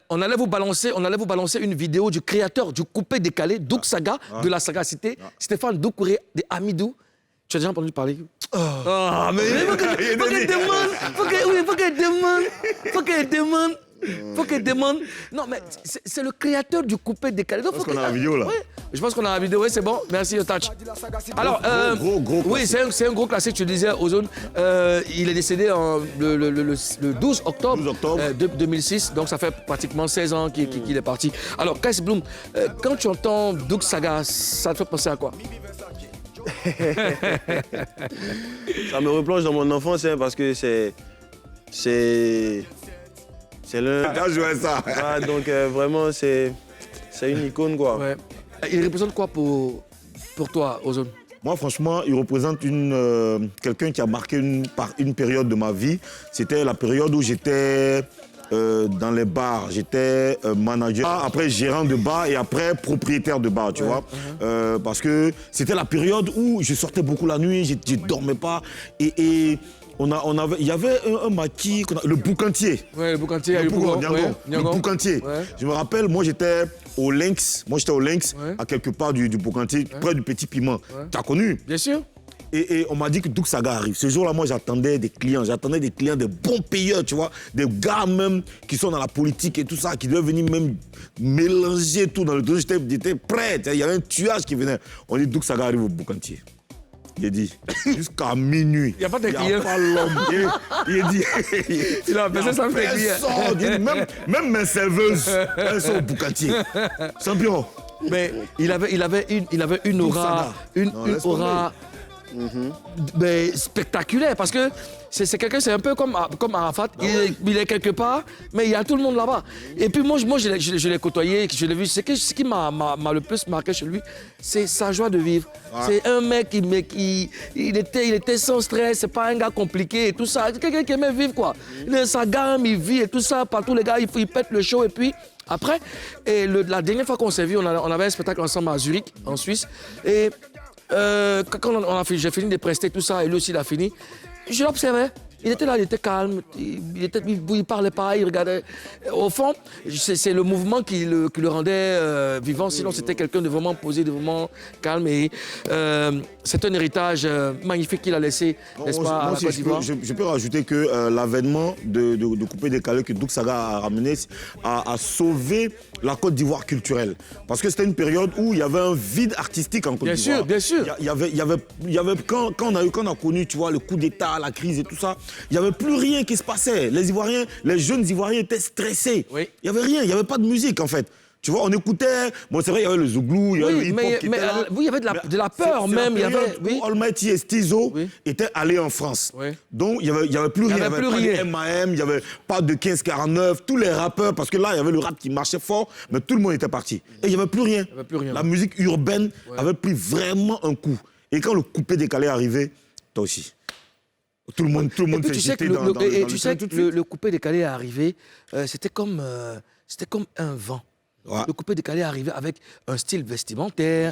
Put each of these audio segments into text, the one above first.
On allait vous balancer une vidéo du créateur du coupé décalé, Douk Saga, de la sagacité, Stéphane Doucouré de Amidou. Tu as déjà entendu parler? Mais il faut qu'elle demande. Non, mais c'est le créateur du coupé décalé. Je pense qu'on a la vidéo là. Oui, je pense qu'on a la vidéo, oui, c'est bon. Merci, Touch. Alors, gros oui, c'est un gros classique, tu disais, Ozone. Il est décédé le 12 octobre, 2006, donc ça fait pratiquement 16 ans qu'il est parti. Alors, Kais Bloom, quand tu entends Douk Saga, ça te fait penser à quoi? Ça me replonge dans mon enfance hein, parce que c'est le... Bien joué ça. Ouais, donc vraiment, c'est une icône, quoi. Ouais. Il représente quoi pour toi, Ozone? Moi, franchement, il représente quelqu'un qui a marqué une période de ma vie. C'était la période où j'étais dans les bars. J'étais manager, après gérant de bar et après propriétaire de bar, tu vois. Parce que c'était la période où je sortais beaucoup la nuit, je ne dormais pas. Et il y avait un maquis, le boucantier. Ouais, le boucantier. Le boucantier. Ouais. Je me rappelle, moi j'étais au Lynx, à quelque part du boucantier, près du Petit Piment. Ouais. Tu as connu? Bien sûr. Et on m'a dit que Douk Saga arrive. Ce jour-là, moi, j'attendais des clients, des bons payeurs, tu vois, des gars même qui sont dans la politique et tout ça, qui devaient venir même mélanger tout dans le truc. J'étais prêt, il y avait un tuage qui venait. On dit Douk Saga arrive au boucantier. Il a dit, jusqu'à minuit. Il n'y a pas de clients. Il n'y a pas l'homme. Il a dit, il a appelé ça sans clients. Même mes serveuses, elles sont au boucantier. Champion. Mais il avait une aura, une aura spectaculaire parce que c'est quelqu'un, c'est un peu comme Arafat, il est quelque part, mais il y a tout le monde là-bas. Et puis moi je l'ai côtoyé, je l'ai vu, ce qui m'a le plus marqué chez lui, c'est sa joie de vivre. C'est un mec il était sans stress, c'est pas un gars compliqué et tout ça, c'est quelqu'un qui aimait vivre quoi. Il a sa gamme, il vit et tout ça, partout les gars, il pète le show et puis après, la dernière fois qu'on s'est vu, on avait un spectacle ensemble à Zurich, en Suisse, et quand j'ai fini de prester tout ça, et lui aussi il a fini, je l'observais. Il était là, il était calme, il parlait pas, il regardait. Au fond, c'est le mouvement qui le rendait vivant, sinon c'était quelqu'un de vraiment posé, de vraiment calme. Et c'est un héritage magnifique qu'il a laissé, n'est-ce pas, à la Côte d'Ivoire. Je peux rajouter que l'avènement de Coupé Décalé que Douk Saga a ramené a sauvé la Côte d'Ivoire culturelle. Parce que c'était une période où il y avait un vide artistique en Côte d'Ivoire. Bien sûr. Il y avait quand on a connu, tu vois, le coup d'État, la crise et tout ça, il n'y avait plus rien qui se passait. Les jeunes Ivoiriens étaient stressés. Oui. Il n'y avait rien, il n'y avait pas de musique en fait. Tu vois, on écoutait, bon c'est vrai, il y avait le zouglou, il y avait le hip-hop qui était là. Oui, il y avait de la peur même. Il y avait Almighty et Stizo étaient allés en France. Oui. Donc il n'y avait plus rien. Il n'y avait pas de MAM, il n'y avait pas de 1549, tous les rappeurs, parce que là, il y avait le rap qui marchait fort, mais tout le monde était parti. Et il n'y avait plus rien. La musique urbaine avait pris vraiment un coup. Et quand le coupé décalé est arrivé, toi aussi. Tout le monde s'est jeté dans le Et tu sais que le coupé décalé est arrivé, c'était comme un vent. Ouais. Le coupé décalé est arrivé avec un style vestimentaire,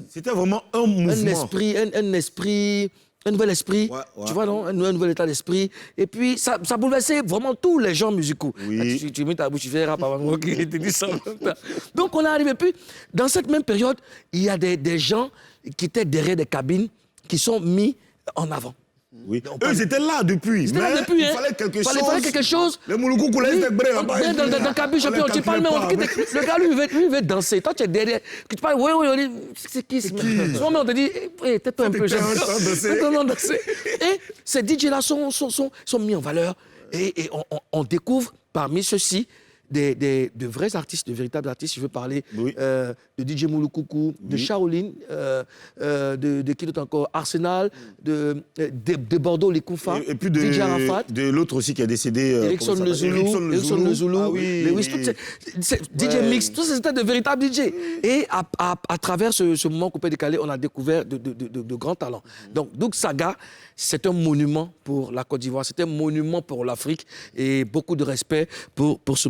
c'était vraiment un mouvement. Un esprit, un nouvel esprit, tu vois, non? Un nouvel état d'esprit. Et puis, ça bouleversait vraiment tous les genres musicaux. Oui. Tu mets ta bouche, tu fais rap avant moi, tu dis ça. Donc, on est arrivé. Puis, dans cette même période, il y a des gens qui étaient derrière des cabines qui sont mis en avant. Oui. Eux, ils étaient là depuis. Il fallait quelque chose. Les Mouloukou coulaient là-bas. Dans le cabine, champion, tu parles même. Le gars, lui, il veut danser. Toi, tu es derrière. Tu parles, oui, c'est qui? Souvent, on te dit, tais-toi un peu. Danser. Et ces DJ-là sont mis en valeur. Et on découvre parmi ceux-ci de vrais artistes, de véritables artistes. Je veux parler de DJ Mouloukoukou, de Shaolin, de qui d'autre encore, Arsenal, de Bordeaux, les Koufa, et puis DJ Arafat. De l'autre aussi qui a décédé. Erickson Le Zoulou, DJ Mix, tous c'était de véritables DJ. Et à travers ce moment coupé décalé, on a découvert de grands talents. Donc Douk Saga, c'est un monument pour la Côte d'Ivoire, c'est un monument pour l'Afrique et beaucoup de respect pour ce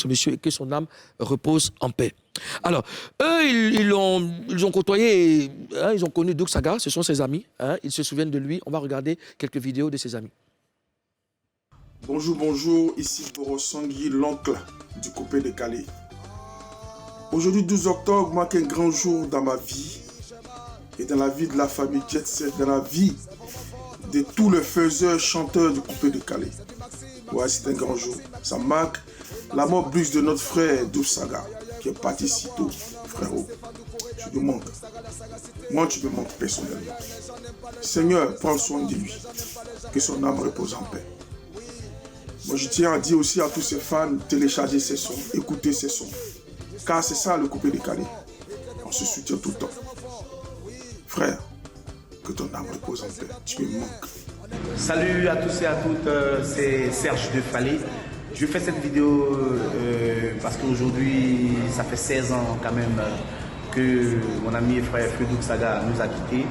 monsieur et que son âme repose en paix. Alors, eux, ils ont côtoyé, ils ont connu Douk Saga, ce sont ses amis, ils se souviennent de lui. On va regarder quelques vidéos de ses amis. Bonjour, bonjour, ici Boros Sangui, l'oncle du coupé décalé. Aujourd'hui, 12 octobre, marque un grand jour dans ma vie et dans la vie de la famille Jet Set, dans la vie de tous les faiseurs, chanteurs du coupé décalé. Ouais, c'est un grand jour. Ça marque la mort blues de notre frère Douf Saga, qui est parti si tôt, frérot. Tu me manques. Moi, tu me manques personnellement. Seigneur, prends soin de lui. Que son âme repose en paix. Moi, je tiens à dire aussi à tous ces fans, télécharger ces sons, écouter ces sons. Car c'est ça le coupé décalé. On se soutient tout le temps. Frère, que ton âme repose en paix. Tu me manques. Salut à tous et à toutes, c'est Serge de Fallé. Je fais cette vidéo parce qu'aujourd'hui, ça fait 16 ans quand même que mon ami et frère Douk Saga nous a quittés.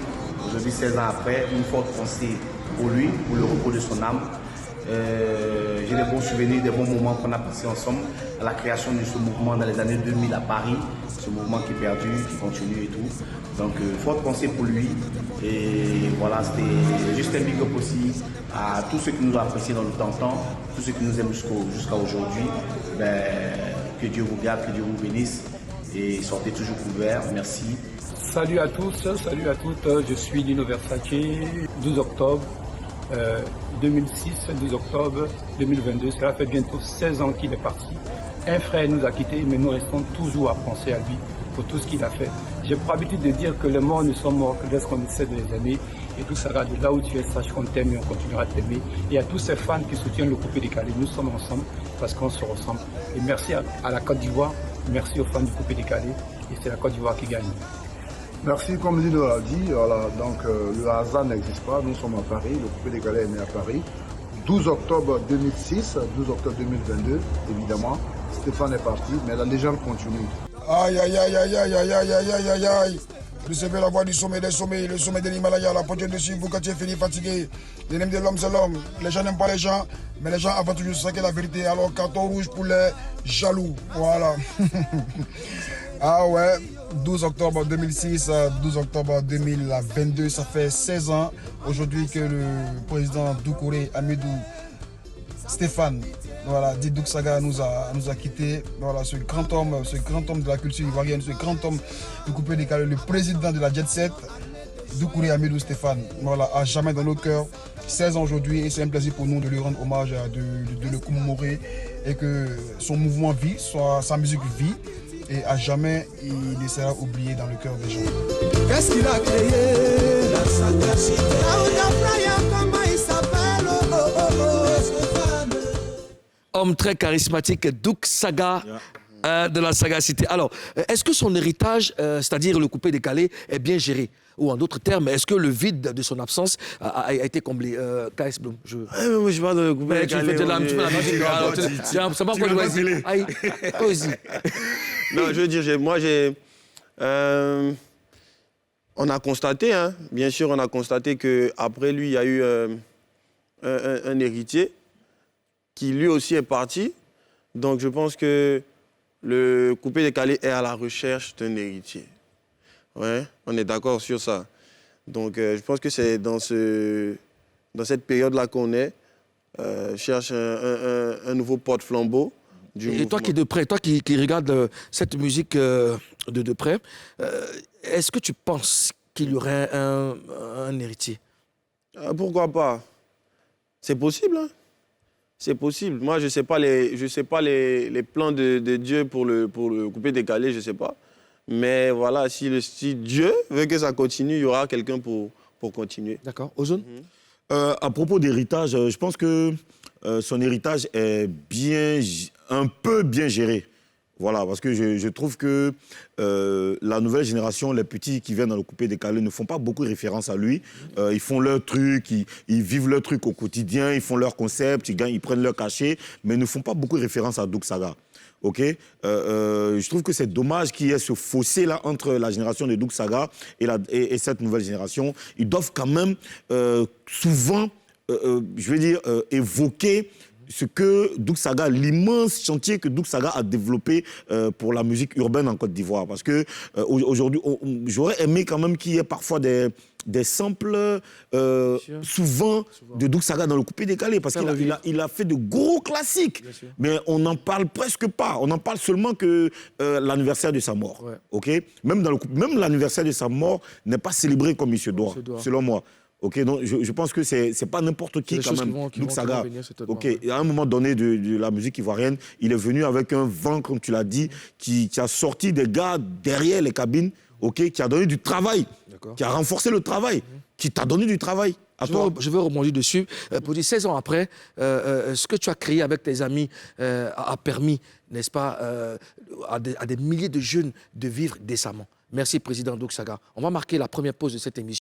Aujourd'hui, 16 ans après, une forte pensée pour lui, pour le repos de son âme. J'ai des bons souvenirs, des bons moments qu'on a passés ensemble à la création de ce mouvement dans les années 2000 à Paris. Ce mouvement qui est perdu, qui continue et tout. Donc, forte pensée pour lui. Et voilà, c'était juste un big up aussi à tous ceux qui nous ont appréciés dans le temps, tous ceux qui nous aiment jusqu'à aujourd'hui. Ben, que Dieu vous garde, que Dieu vous bénisse. Et sortez toujours couverts. Merci. Salut à tous, salut à toutes. Je suis Lino Versace, 12 octobre 2006, 12 octobre 2022. Cela fait bientôt 16 ans qu'il est parti. Un frère nous a quittés, mais nous restons toujours à penser à lui pour tout ce qu'il a fait. J'ai pour habitude de dire que les morts ne sont morts que lorsqu'on essaie de les aimer. Et tout ça va de là où tu es, sache qu'on t'aime et on continuera de t'aimer. Et à tous ces fans qui soutiennent le coupé décalé, nous sommes ensemble parce qu'on se ressemble. Et merci à la Côte d'Ivoire, merci aux fans du coupé décalé. Et c'est la Côte d'Ivoire qui gagne. Merci, comme Lino l'a dit, voilà, donc le hasard n'existe pas, nous sommes à Paris, le coupé décalé est né à Paris. 12 octobre 2006, 12 octobre 2022, évidemment, Stéphane est parti, mais la légende continue. Aïe, aïe, aïe, aïe, aïe, aïe, aïe, aïe, aïe, aïe, aïe. Recevez la voix du sommet des sommets, le sommet de l'Himalaya, la pointe dessus, vous quand tu es fini, fatigué. L'ennemi de l'homme, c'est l'homme. Les gens n'aiment pas les gens, mais les gens avant toujours saquer la vérité. Alors, carton rouge pour les jaloux. Voilà. Ah ouais, 12 octobre 2006, 12 octobre 2022, ça fait 16 ans aujourd'hui que le président Doucouré Hamidou Stéphane, voilà, dit Douk Saga nous a quittés. Voilà, ce grand homme de la culture ivoirienne, ce grand homme du coupé décalé, le président de la Jet Set, Doucouré Hamidou Stéphane, voilà, à jamais dans nos cœurs. 16 ans aujourd'hui et c'est un plaisir pour nous de lui rendre hommage, de le commémorer et que son mouvement vit, sa musique vit. Et à jamais, il ne sera oublié dans le cœur des gens. Qu'est-ce qu'il a créé? La sagacité. Comment il s'appelle? Homme très charismatique, Douk Saga. De la sagacité. Alors, est-ce que son héritage, c'est-à-dire le coupé décalé, est bien géré? Ou en d'autres termes, est-ce que le vide de son absence a été comblé? KS Bloom, moi, je parle de le coupé décalé. Tu fais de la musique. C'est pas quoi de vas-y. Aïe, vas-y. Non, je veux dire, on a constaté, hein, bien sûr, on a constaté qu'après lui, il y a eu un héritier qui lui aussi est parti. Donc, je pense que le coupé décalé est à la recherche d'un héritier. Ouais, on est d'accord sur ça. Donc, je pense que c'est dans cette période-là qu'on est. Cherche un nouveau porte-flambeau. Et toi qui es de près, toi qui regardes cette musique de près, est-ce que tu penses qu'il y aurait un héritier? Pourquoi pas? C'est possible, hein? C'est possible. Moi, je ne sais pas les plans de Dieu pour le coupé décalé, je ne sais pas. Mais voilà, si Dieu veut que ça continue, il y aura quelqu'un pour continuer. D'accord. Ozone? À propos d'héritage, je pense que son héritage est un peu bien géré. Voilà, parce que je trouve que la nouvelle génération, les petits qui viennent dans le coupé décalé ne font pas beaucoup référence à lui. Ils font leur truc, ils vivent leur truc au quotidien, ils font leur concept, ils prennent leur cachet, mais ne font pas beaucoup référence à Douk Saga. Ok, je trouve que c'est dommage qu'il y ait ce fossé-là entre la génération de Douk Saga et cette nouvelle génération. Ils doivent quand même souvent, je veux dire, évoquer ce que Douk Saga, l'immense chantier que Douk Saga a développé pour la musique urbaine en Côte d'Ivoire. Parce que aujourd'hui, j'aurais aimé quand même qu'il y ait parfois des des samples souvent de Doug Saga dans le coupé décalé, parce qu'il a fait de gros classiques. Mais on n'en parle presque pas. On en parle seulement que l'anniversaire de sa mort. Ouais. Okay, même l'anniversaire de sa mort n'est pas célébré comme il se doit, selon moi. Okay, donc je pense que c'est pas n'importe qui quand même. Doug Saga. Okay, à un moment donné de la musique ivoirienne, il est venu avec un vent, comme tu l'as dit, qui a sorti des gars derrière les cabines, qui a donné du travail, qui a renforcé le travail, qui t'a donné du travail. Je veux rebondir dessus. Pour dire 16 ans après, ce que tu as créé avec tes amis a permis, n'est-ce pas, à des milliers de jeunes de vivre décemment. Merci, Président Doug Saga. On va marquer la première pause de cette émission.